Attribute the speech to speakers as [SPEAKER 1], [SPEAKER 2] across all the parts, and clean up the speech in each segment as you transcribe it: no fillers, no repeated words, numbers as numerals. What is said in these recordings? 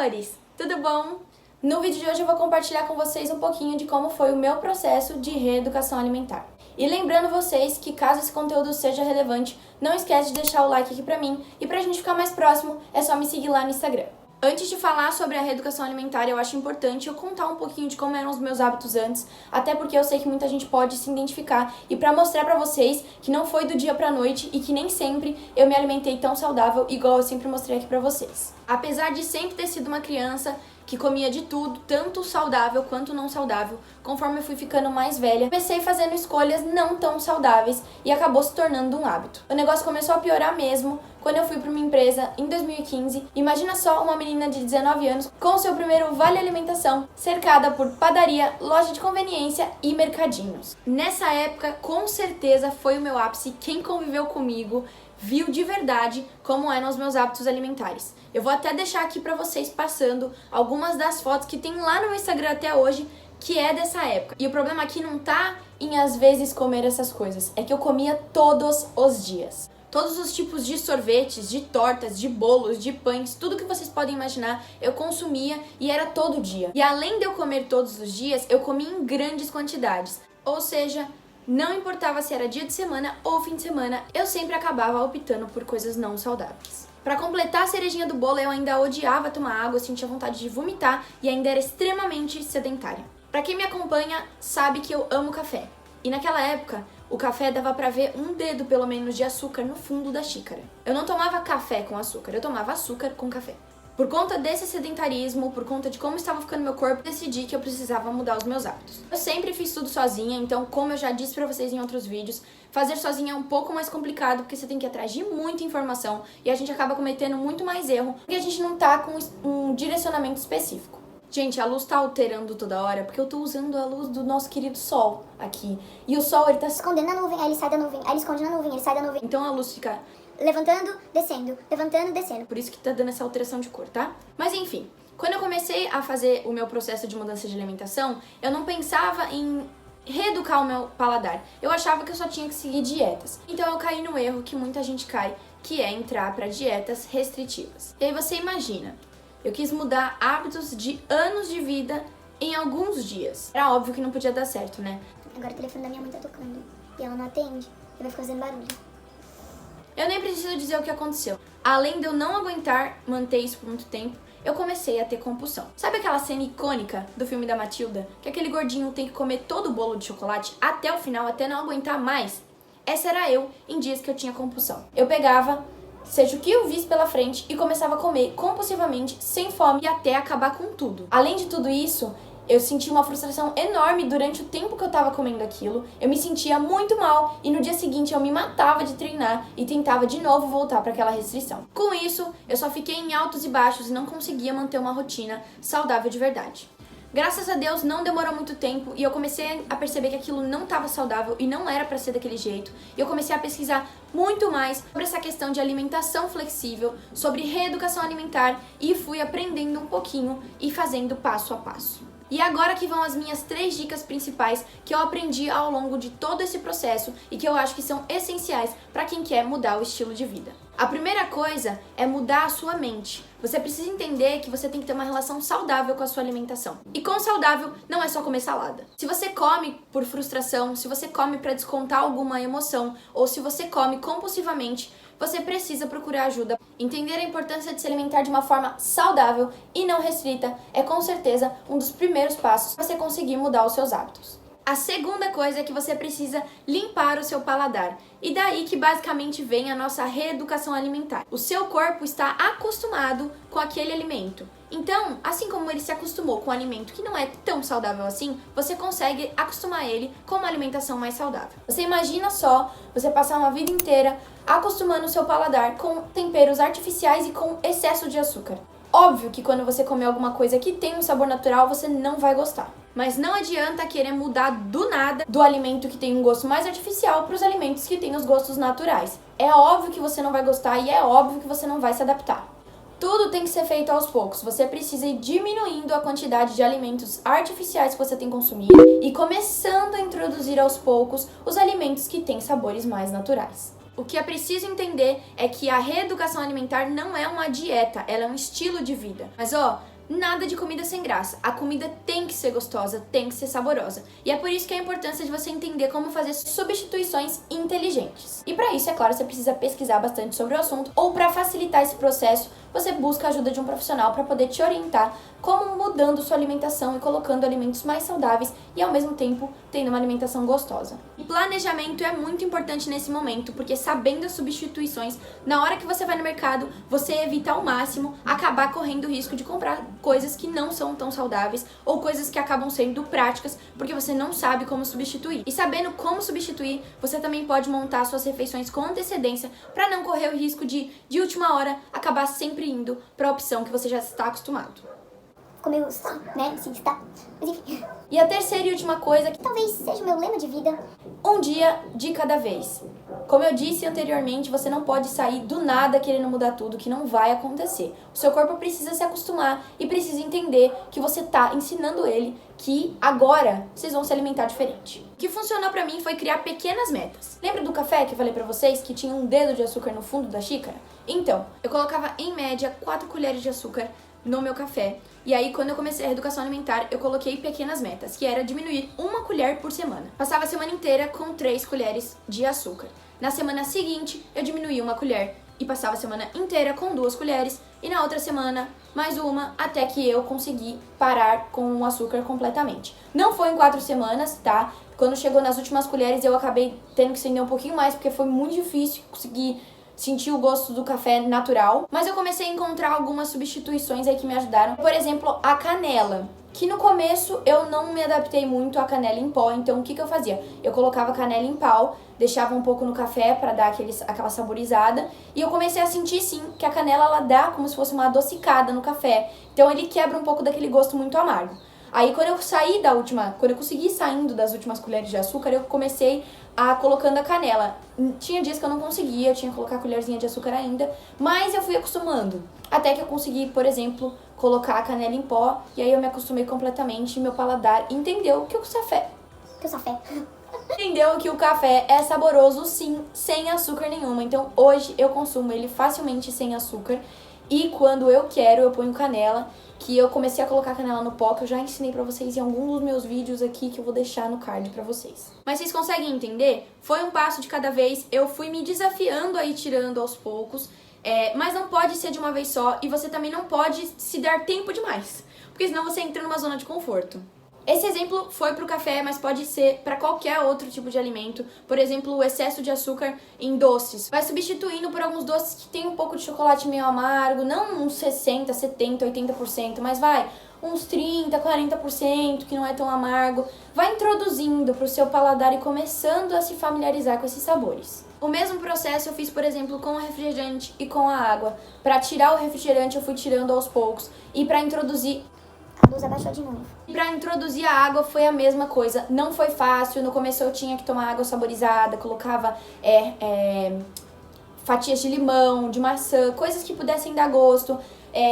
[SPEAKER 1] amores! Tudo bom? No vídeo de hoje eu vou compartilhar com vocês um pouquinho de como foi o meu processo de reeducação alimentar. E lembrando vocês que caso esse conteúdo seja relevante, não esquece de deixar o like aqui pra mim e pra gente ficar mais próximo é só me seguir lá no Instagram. Antes de falar sobre a reeducação alimentar, eu acho importante eu contar um pouquinho de como eram os meus hábitos antes, até porque eu sei que muita gente pode se identificar e pra mostrar pra vocês que não foi do dia pra noite e que nem sempre eu me alimentei tão saudável igual eu sempre mostrei aqui pra vocês. Apesar de sempre ter sido uma criança que comia de tudo, tanto saudável quanto não saudável, conforme eu fui ficando mais velha, comecei fazendo escolhas não tão saudáveis e acabou se tornando um hábito. O negócio começou a piorar mesmo quando eu fui para uma empresa em 2015. Imagina só uma menina de 19 anos com seu primeiro vale alimentação, cercada por padaria, loja de conveniência e mercadinhos. Nessa época, com certeza foi o meu ápice. Quem conviveu comigo viu de verdade como eram os meus hábitos alimentares. Eu vou até deixar aqui pra vocês passando algumas das fotos que tem lá no meu Instagram até hoje, que é dessa época. E o problema aqui não tá em às vezes comer essas coisas, é que eu comia todos os dias. Todos os tipos de sorvetes, de tortas, de bolos, de pães, tudo que vocês podem imaginar, eu consumia e era todo dia. E além de eu comer todos os dias, eu comia em grandes quantidades. Ou seja, não importava se era dia de semana ou fim de semana, eu sempre acabava optando por coisas não saudáveis. Pra completar a cerejinha do bolo, eu ainda odiava tomar água, sentia vontade de vomitar e ainda era extremamente sedentária. Pra quem me acompanha, sabe que eu amo café. E naquela época, o café dava pra ver um dedo pelo menos de açúcar no fundo da xícara. Eu não tomava café com açúcar, eu tomava açúcar com café. Por conta desse sedentarismo, por conta de como estava ficando meu corpo, decidi que eu precisava mudar os meus hábitos. Eu sempre fiz tudo sozinha, então, como eu já disse pra vocês em outros vídeos, fazer sozinha é um pouco mais complicado, porque você tem que ir atrás de muita informação e a gente acaba cometendo muito mais erro, porque a gente não tá com um direcionamento específico. Gente, a luz tá alterando toda hora, porque eu tô usando a luz do nosso querido sol aqui. E o sol, ele tá
[SPEAKER 2] escondendo na nuvem, aí ele sai da nuvem, aí ele esconde na nuvem, ele sai da nuvem.
[SPEAKER 1] Então a luz fica
[SPEAKER 2] levantando, descendo, levantando, descendo.
[SPEAKER 1] Por isso que tá dando essa alteração de cor, tá? Mas enfim, quando eu comecei a fazer o meu processo de mudança de alimentação, eu não pensava em reeducar o meu paladar. Eu achava que eu só tinha que seguir dietas. Então eu caí no erro que muita gente cai, que é entrar para dietas restritivas. E aí você imagina, eu quis mudar hábitos de anos de vida em alguns dias. Era óbvio que não podia dar certo, né?
[SPEAKER 2] Agora o telefone da minha mãe tá tocando e ela não atende, e vai ficar fazendo barulho.
[SPEAKER 1] Eu nem preciso dizer o que aconteceu. Além de eu não aguentar manter isso por muito tempo, eu comecei a ter compulsão. Sabe aquela cena icônica do filme da Matilda? Que aquele gordinho tem que comer todo o bolo de chocolate até o final, até não aguentar mais? Essa era eu em dias que eu tinha compulsão. Eu pegava, seja o que eu visse pela frente, e começava a comer compulsivamente, sem fome e até acabar com tudo. Além de tudo isso, eu senti uma frustração enorme durante o tempo que eu tava comendo aquilo. Eu me sentia muito mal e no dia seguinte eu me matava de treinar e tentava de novo voltar para aquela restrição. Com isso, eu só fiquei em altos e baixos e não conseguia manter uma rotina saudável de verdade. Graças a Deus não demorou muito tempo e eu comecei a perceber que aquilo não estava saudável e não era para ser daquele jeito. E eu comecei a pesquisar muito mais sobre essa questão de alimentação flexível, sobre reeducação alimentar e fui aprendendo um pouquinho e fazendo passo a passo. E agora que vão as minhas 3 dicas principais que eu aprendi ao longo de todo esse processo e que eu acho que são essenciais para quem quer mudar o estilo de vida. A primeira coisa é mudar a sua mente. Você precisa entender que você tem que ter uma relação saudável com a sua alimentação. E com saudável não é só comer salada. Se você come por frustração, se você come para descontar alguma emoção ou se você come compulsivamente, você precisa procurar ajuda. Entender a importância de se alimentar de uma forma saudável e não restrita é com certeza um dos primeiros passos para você conseguir mudar os seus hábitos. A segunda coisa é que você precisa limpar o seu paladar. E daí que basicamente vem a nossa reeducação alimentar. O seu corpo está acostumado com aquele alimento. Então, assim como ele se acostumou com um alimento que não é tão saudável assim, você consegue acostumar ele com uma alimentação mais saudável. Você imagina só você passar uma vida inteira acostumando o seu paladar com temperos artificiais e com excesso de açúcar. Óbvio que quando você comer alguma coisa que tem um sabor natural, você não vai gostar. Mas não adianta querer mudar do nada do alimento que tem um gosto mais artificial para os alimentos que têm os gostos naturais. É óbvio que você não vai gostar e é óbvio que você não vai se adaptar. Tudo tem que ser feito aos poucos. Você precisa ir diminuindo a quantidade de alimentos artificiais que você tem consumido e começando a introduzir aos poucos os alimentos que têm sabores mais naturais. O que é preciso entender é que a reeducação alimentar não é uma dieta, ela é um estilo de vida. Mas Nada de comida sem graça. A comida tem que ser gostosa, tem que ser saborosa. E é por isso que é a importância de você entender como fazer substituições inteligentes. E para isso, é claro, você precisa pesquisar bastante sobre o assunto, ou para facilitar esse processo, você busca a ajuda de um profissional para poder te orientar como mudando sua alimentação e colocando alimentos mais saudáveis e ao mesmo tempo tendo uma alimentação gostosa. E planejamento é muito importante nesse momento, porque sabendo as substituições, na hora que você vai no mercado, você evita ao máximo acabar correndo o risco de comprar coisas que não são tão saudáveis ou coisas que acabam sendo práticas porque você não sabe como substituir. E sabendo como substituir, você também pode montar suas refeições com antecedência para não correr o risco de última hora, acabar sempre indo para a opção que você já está acostumado.
[SPEAKER 2] Ficou meio, né, assim, está. Mas enfim.
[SPEAKER 1] E a terceira e última coisa, que
[SPEAKER 2] Talvez seja o meu lema de vida.
[SPEAKER 1] um dia de cada vez. Como eu disse anteriormente, você não pode sair do nada querendo mudar tudo, que não vai acontecer. O seu corpo precisa se acostumar e precisa entender que você tá ensinando ele que agora vocês vão se alimentar diferente. O que funcionou pra mim foi criar pequenas metas. Lembra do café que eu falei pra vocês que tinha um dedo de açúcar no fundo da xícara? Então, eu colocava em média 4 colheres de açúcar no meu café. E aí, quando eu comecei a reeducação alimentar, eu coloquei pequenas metas, que era diminuir 1 colher por semana. Passava a semana inteira com 3 colheres de açúcar. Na semana seguinte, eu diminuía 1 colher e passava a semana inteira com 2 colheres. E na outra semana, mais uma, até que eu consegui parar com o açúcar completamente. Não foi em 4 semanas, tá? Quando chegou nas últimas colheres, eu acabei tendo que estender um pouquinho mais, porque foi muito difícil conseguir sentir o gosto do café natural, mas eu comecei a encontrar algumas substituições aí que me ajudaram. Por exemplo, a canela, que no começo eu não me adaptei muito à canela em pó, então o que eu fazia? Eu colocava canela em pau, deixava um pouco no café para dar aquela saborizada, e eu comecei a sentir sim que a canela ela dá como se fosse uma adocicada no café, então ele quebra um pouco daquele gosto muito amargo. Aí quando eu consegui saindo das últimas colheres de açúcar, eu comecei a colocando a canela. Tinha dias que eu não conseguia, eu tinha que colocar a colherzinha de açúcar ainda, mas eu fui acostumando. Até que eu consegui, por exemplo, colocar a canela em pó, e aí eu me acostumei completamente, e meu paladar entendeu que o café... Entendeu que o café é saboroso sim, sem açúcar nenhuma. Então hoje eu consumo ele facilmente sem açúcar. E quando eu quero, eu ponho canela, que eu comecei a colocar canela no pó, que eu já ensinei pra vocês em algum dos meus vídeos aqui, que eu vou deixar no card pra vocês. Mas vocês conseguem entender? Foi um passo de cada vez, eu fui me desafiando aí, tirando aos poucos, mas não pode ser de uma vez só, e você também não pode se dar tempo demais, porque senão você entra numa zona de conforto. Esse exemplo foi pro café, mas pode ser para qualquer outro tipo de alimento. Por exemplo, o excesso de açúcar em doces. Vai substituindo por alguns doces que tem um pouco de chocolate meio amargo, não uns 60, 70, 80%, mas vai uns 30, 40% que não é tão amargo. Vai introduzindo pro seu paladar e começando a se familiarizar com esses sabores. O mesmo processo eu fiz, por exemplo, com o refrigerante e com a água. Para tirar o refrigerante eu fui tirando aos poucos, e para introduzir...
[SPEAKER 2] A luz abaixou de novo.
[SPEAKER 1] Pra introduzir a água foi a mesma coisa. Não foi fácil. No começo eu tinha que tomar água saborizada, colocava fatias de limão, de maçã, coisas que pudessem dar gosto.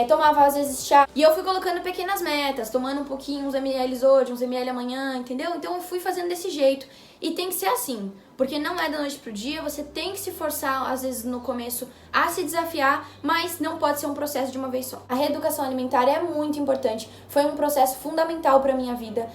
[SPEAKER 1] Tomava às vezes chá. E eu fui colocando pequenas metas, tomando um pouquinho, uns ml hoje, uns ml amanhã, entendeu? Então eu fui fazendo desse jeito. E tem que ser assim, porque não é da noite pro dia, você tem que se forçar, às vezes no começo, a se desafiar, mas não pode ser um processo de uma vez só. A reeducação alimentar é muito importante, foi um processo fundamental pra minha vida.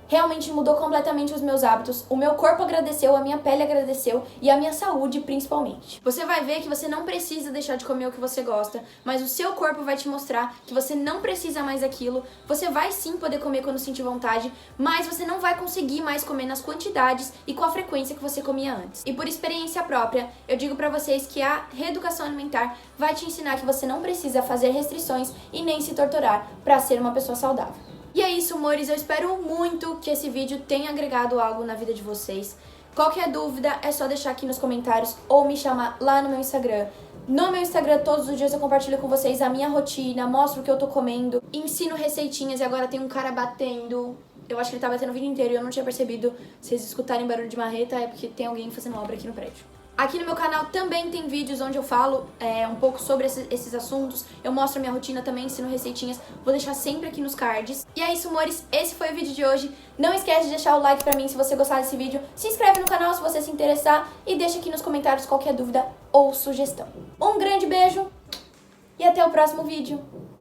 [SPEAKER 1] Realmente mudou completamente os meus hábitos, o meu corpo agradeceu, a minha pele agradeceu e a minha saúde principalmente. Você vai ver que você não precisa deixar de comer o que você gosta, mas o seu corpo vai te mostrar que você não precisa mais daquilo. Você vai sim poder comer quando sentir vontade, mas você não vai conseguir mais comer nas quantidades e com a frequência que você comia antes. E por experiência própria, eu digo pra vocês que a reeducação alimentar vai te ensinar que você não precisa fazer restrições e nem se torturar pra ser uma pessoa saudável. E é isso, amores, eu espero muito que esse vídeo tenha agregado algo na vida de vocês. Qualquer dúvida é só deixar aqui nos comentários ou me chamar lá no meu Instagram. No meu Instagram, todos os dias eu compartilho com vocês a minha rotina, mostro o que eu tô comendo, ensino receitinhas e agora tem um cara batendo. Eu acho que ele tá batendo o vídeo inteiro e eu não tinha percebido. Se vocês escutarem barulho de marreta é porque tem alguém fazendo obra aqui no prédio. Aqui no meu canal também tem vídeos onde eu falo um pouco sobre esses assuntos. Eu mostro a minha rotina também, ensino receitinhas. Vou deixar sempre aqui nos cards. E é isso, amores. Esse foi o vídeo de hoje. Não esquece de deixar o like pra mim se você gostar desse vídeo. Se inscreve no canal se você se interessar. E deixa aqui nos comentários qualquer dúvida ou sugestão. Um grande beijo e até o próximo vídeo.